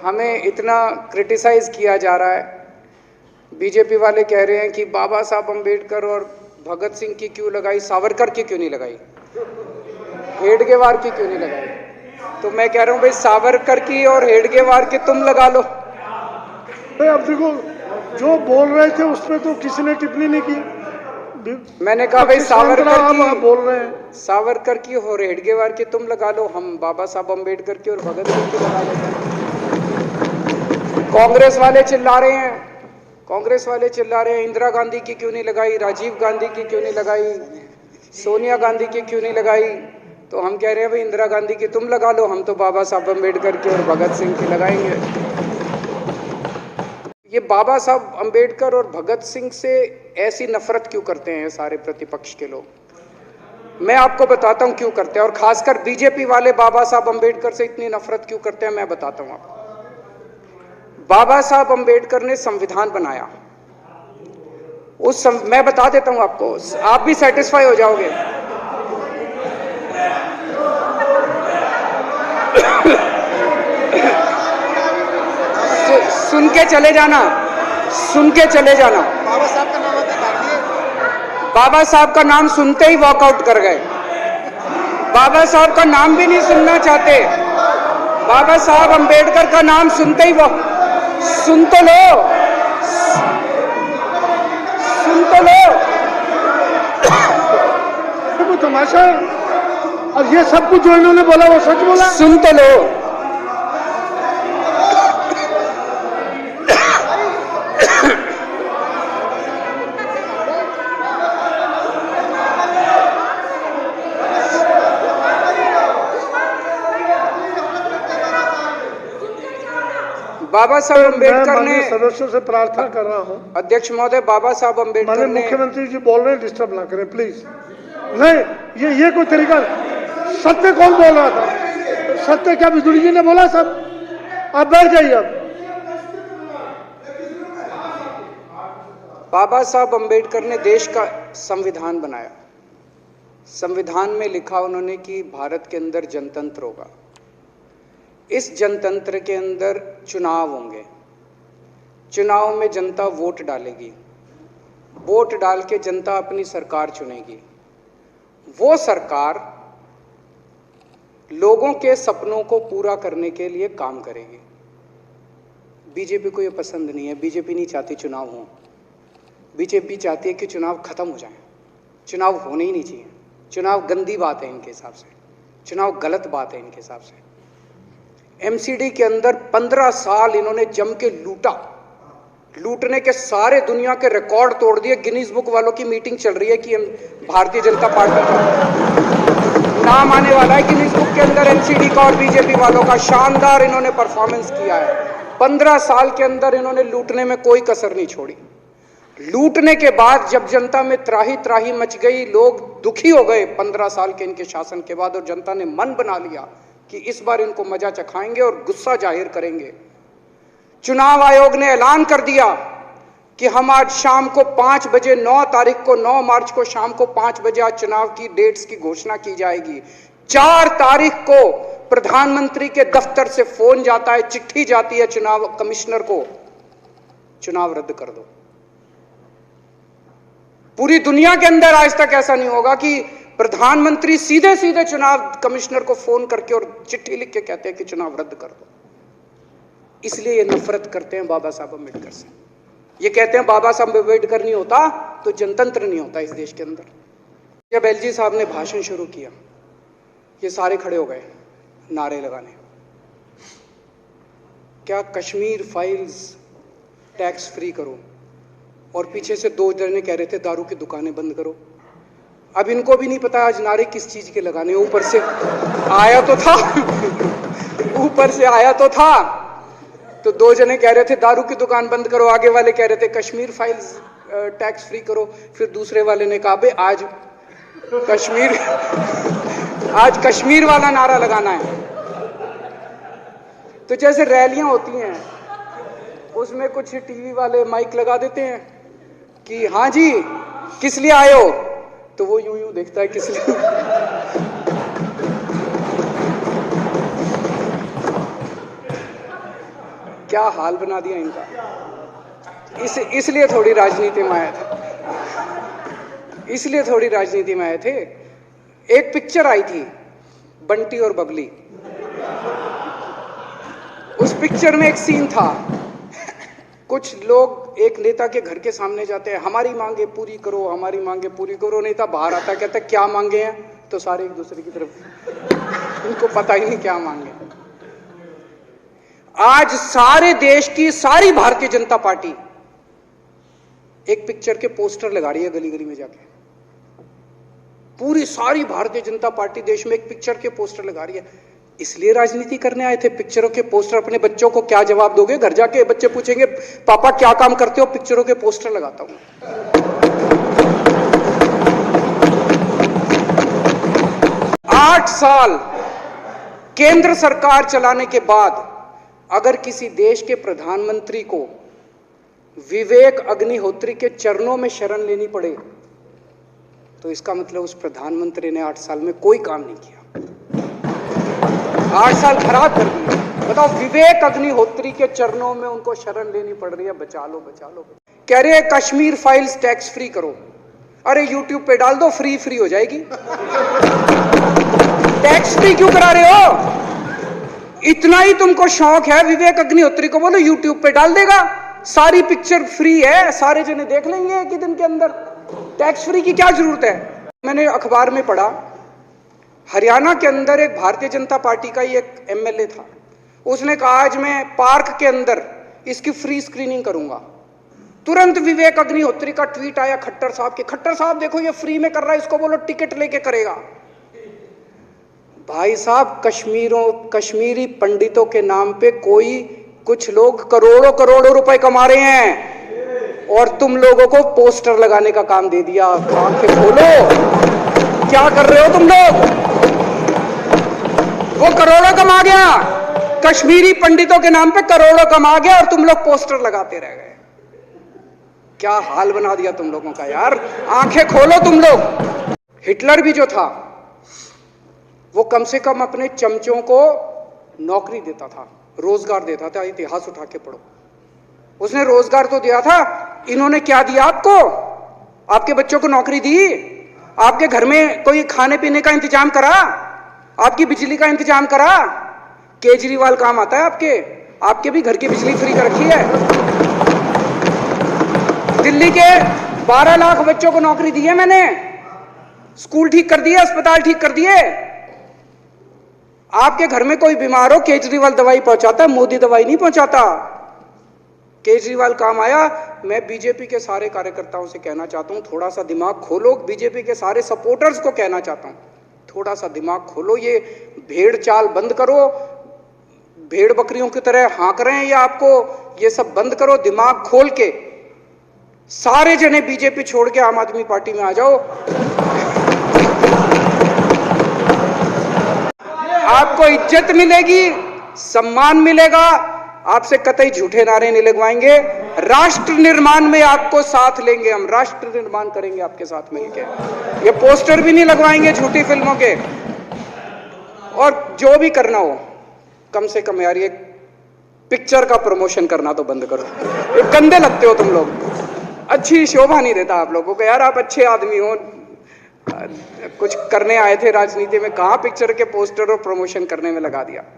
हमें इतना क्रिटिसाइज किया जा रहा है। बीजेपी वाले कह रहे हैं कि बाबा साहब अम्बेडकर और भगत सिंह की क्यों लगाई, सावरकर की क्यों नहीं लगाई, हेडगेवार की क्यों नहीं लगाई। तो मैं कह रहा हूं भाई सावरकर की और हेडगेवार की तुम लगा लो। अब देखो जो बोल रहे थे उसमें तो किसी ने टिप्पणी नहीं की। मैंने कहा भाई सावरकर की बोल रहे हैं, सावरकर की और हेडगेवार की तुम लगा लो, हम बाबा साहब अम्बेडकर की और भगत सिंह की लगा लेते हैं। कांग्रेस वाले चिल्ला रहे हैं, इंदिरा गांधी की क्यों नहीं लगाई, राजीव गांधी की क्यों नहीं लगाई, सोनिया गांधी की क्यों नहीं लगाई। तो हम कह रहे हैं भाई इंदिरा गांधी की तुम लगा लो, हम तो बाबा साहब अम्बेडकर की और भगत सिंह की लगाएंगे। ये बाबा साहब अम्बेडकर और भगत सिंह से ऐसी नफरत क्यों करते हैं सारे प्रतिपक्ष के लोग? मैं आपको बताता हूं क्यों करते हैं, और खासकर बीजेपी वाले बाबा साहब अम्बेडकर से इतनी नफरत क्यों करते हैं, मैं बताता हूं आपको। बाबा साहब अम्बेडकर ने संविधान बनाया, मैं बता देता हूं आपको, आप भी सेटिस्फाई हो जाओगे। सुन के चले जाना। बाबा साहब का नाम आपने काट दिया। बाबा साहब का नाम सुनते ही वॉकआउट कर गए। बाबा साहब का नाम भी नहीं सुनना चाहते। बाबा साहब अम्बेडकर का नाम सुनते ही सुन तो लो। वो तमाशा है। और ये सब कुछ जो इन्होंने बोला वो सच बोला। सुन तो लो। बाबा साहब अम्बेडकर ने, सदस्यों से प्रार्थना कर रहा हूं, अध्यक्ष महोदय, बाबा साहब अम्बेडकर ने, मुख्यमंत्री जी बोल रहे हैं, डिस्टर्ब ना करें प्लीज। नहीं, ये कोई तरीका। सत्य कौन बोल रहा था? सत्य क्या बिजुली जी ने बोला? सब आप बैठ जाइए। अब बाबा साहब अम्बेडकर ने देश का संविधान बनाया। संविधान में लिखा उन्होंने कि भारत के अंदर जनतंत्र होगा। इस जनतंत्र के अंदर चुनाव होंगे। चुनाव में जनता वोट डालेगी। वोट डाल के जनता अपनी सरकार चुनेगी। वो सरकार लोगों के सपनों को पूरा करने के लिए काम करेगी। बीजेपी को ये पसंद नहीं है। बीजेपी नहीं चाहती चुनाव हो। बीजेपी चाहती है कि चुनाव खत्म हो जाए। चुनाव होने ही नहीं चाहिए। चुनाव गंदी बात है इनके हिसाब से। चुनाव गलत बात है इनके हिसाब से। एमसीडी के अंदर 15 साल इन्होंने जम के लूटने के सारे दुनिया के रिकॉर्ड तोड़ दिए। गिनीज बुक वालों की मीटिंग चल रही है कि भारतीय जनता पार्टी का नाम आने वाला है गिनीज बुक के अंदर एमसीडी का और बीजेपी वालों का। शानदार इन्होंने परफॉर्मेंस किया है। 15 साल के अंदर इन्होंने लूटने में कोई कसर नहीं छोड़ी। लूटने के बाद जब जनता में त्राही त्राही मच गई, लोग दुखी हो गए 15 साल के इनके शासन के बाद, और जनता ने मन बना लिया कि इस बार इनको मजा चखाएंगे और गुस्सा जाहिर करेंगे। चुनाव आयोग ने ऐलान कर दिया कि हम आज शाम को 5 बजे 9 मार्च को शाम को 5 बजे आज चुनाव की डेट्स की घोषणा की जाएगी। 4 तारीख को प्रधानमंत्री के दफ्तर से फोन जाता है, चिट्ठी जाती है चुनाव कमिश्नर को, चुनाव रद्द कर दो। पूरी दुनिया के अंदर आज तक ऐसा नहीं होगा कि प्रधानमंत्री सीधे सीधे चुनाव कमिश्नर को फोन करके और चिट्ठी लिख के कहते हैं कि चुनाव रद्द कर दो। इसलिए ये नफरत करते हैं बाबा साहब अम्बेडकर से। ये कहते हैं बाबा साहब अम्बेडकर नहीं होता तो जनतंत्र नहीं होता इस देश के अंदर। जब एलजी साहब ने भाषण शुरू किया, ये सारे खड़े हो गए नारे लगाने। क्या कश्मीर फाइल्स टैक्स फ्री करो, और पीछे से 2 जने कह रहे थे दारू की दुकानें बंद करो। अब इनको भी नहीं पता आज नारे किस चीज के लगाने। ऊपर से आया तो था तो 2 जने कह रहे थे दारू की दुकान बंद करो, आगे वाले कह रहे थे कश्मीर फाइल्स टैक्स फ्री करो, फिर दूसरे वाले ने कहा आज कश्मीर वाला नारा लगाना है। तो जैसे रैलियां होती हैं उसमें कुछ टीवी वाले माइक लगा देते हैं कि हाँ जी किस लिए आए हो, तो वो यूं देखता है किस लिए। क्या हाल बना दिया इनका। इसलिए थोड़ी राजनीति में आए थे, इसलिए थोड़ी राजनीति में आए थे। एक पिक्चर आई थी बंटी और बबली, उस पिक्चर में एक सीन था, कुछ लोग एक नेता के घर के सामने जाते हैं, हमारी मांगे पूरी करो, हमारी मांगे पूरी करो। नेता बाहर आता, कहता क्या मांगे हैं, तो सारे एक दूसरे की तरफ, उनको पता ही नहीं क्या मांगे। आज सारे देश की सारी भारतीय जनता पार्टी एक पिक्चर के पोस्टर लगा रही है गली गली में जाके। पूरी सारी भारतीय जनता पार्टी देश में एक पिक्चर के पोस्टर लगा रही है। इसलिए राजनीति करने आए थे, पिक्चरों के पोस्टर। अपने बच्चों को क्या जवाब दोगे? घर जाके बच्चे पूछेंगे पापा क्या काम करते हो? पिक्चरों के पोस्टर लगाता हूं। 8 साल केंद्र सरकार चलाने के बाद अगर किसी देश के प्रधानमंत्री को विवेक अग्निहोत्री के चरणों में शरण लेनी पड़े तो इसका मतलब उस प्रधानमंत्री ने 8 साल में कोई काम नहीं किया। 8 साल खराब कर दिए। बताओ, विवेक अग्निहोत्री के चरणों में उनको शरण लेनी पड़ रही है, बचा लो बचा लो। कह रहे हैं कश्मीर फाइल्स टैक्स फ्री करो। अरे यूट्यूब पे डाल दो, फ्री हो जाएगी। टैक्स फ्री क्यों करा रहे हो? इतना ही तुमको शौक है, विवेक अग्निहोत्री को बोलो यूट्यूब पे डाल देगा, सारी पिक्चर फ्री है, सारे जने देख लेंगे एक ही दिन के अंदर। टैक्स फ्री की क्या जरूरत है? मैंने अखबार में पढ़ा, हरियाणा के अंदर एक भारतीय जनता पार्टी का ही एक एमएलए था, उसने कहा आज मैं पार्क के अंदर इसकी फ्री स्क्रीनिंग करूंगा। तुरंत विवेक अग्निहोत्री का ट्वीट आया खट्टर साहब के, खट्टर साहब देखो ये फ्री में कर रहा है, इसको बोलो टिकट लेके करेगा। भाई साहब, कश्मीरी पंडितों के नाम पे कुछ लोग करोड़ों रुपए कमा रहे हैं और तुम लोगों को पोस्टर लगाने का काम दे दिया। आंखें खोलो, क्या कर रहे हो तुम लोग? वो करोड़ों कमा गया, कश्मीरी पंडितों के नाम पे करोड़ों कमा गया और तुम लोग पोस्टर लगाते रह गए। क्या हाल बना दिया तुम लोगों का यार। आंखें खोलो तुम लोग। हिटलर भी जो था वो कम से कम अपने चमचों को नौकरी देता था, रोजगार देता था। इतिहास उठा के पढ़ो, उसने रोजगार तो दिया था। इन्होंने क्या दिया आपको? आपके बच्चों को नौकरी दी? आपके घर में कोई खाने पीने का इंतजाम करा? आपकी बिजली का इंतजाम करा? केजरीवाल काम आता है आपके भी घर की बिजली फ्री कर रखी है। दिल्ली के 12 लाख बच्चों को नौकरी दी है मैंने, स्कूल ठीक कर दिए, अस्पताल ठीक कर दिए। आपके घर में कोई बीमार हो, केजरीवाल दवाई पहुंचाता है, मोदी दवाई नहीं पहुंचाता। केजरीवाल काम आया। मैं बीजेपी के सारे कार्यकर्ताओं से कहना चाहता हूं, थोड़ा सा दिमाग खोलो। बीजेपी के सारे सपोर्टर्स को कहना चाहता हूं, थोड़ा सा दिमाग खोलो। ये भेड़ चाल बंद करो, भेड़ बकरियों की तरह हाँक रहे हैं ये आपको, ये सब बंद करो। दिमाग खोल के सारे जने बीजेपी छोड़ के आम आदमी पार्टी में आ जाओ। आपको इज्जत मिलेगी, सम्मान मिलेगा, आपसे कतई झूठे नारे नहीं लगवाएंगे। राष्ट्र निर्माण में आपको साथ लेंगे हम, राष्ट्र निर्माण करेंगे आपके साथ मिलकर। ये पोस्टर भी नहीं लगवाएंगे झूठी फिल्मों के। और जो भी करना हो, कम से कम यार ये पिक्चर का प्रमोशन करना तो बंद करो। ये गंदे लगते हो तुम लोग, अच्छी शोभा नहीं देता आप लोगों को यार। आप अच्छे आदमी हो, कुछ करने आए थे राजनीति में, कहां पिक्चर के पोस्टर और प्रमोशन करने में लगा दिया।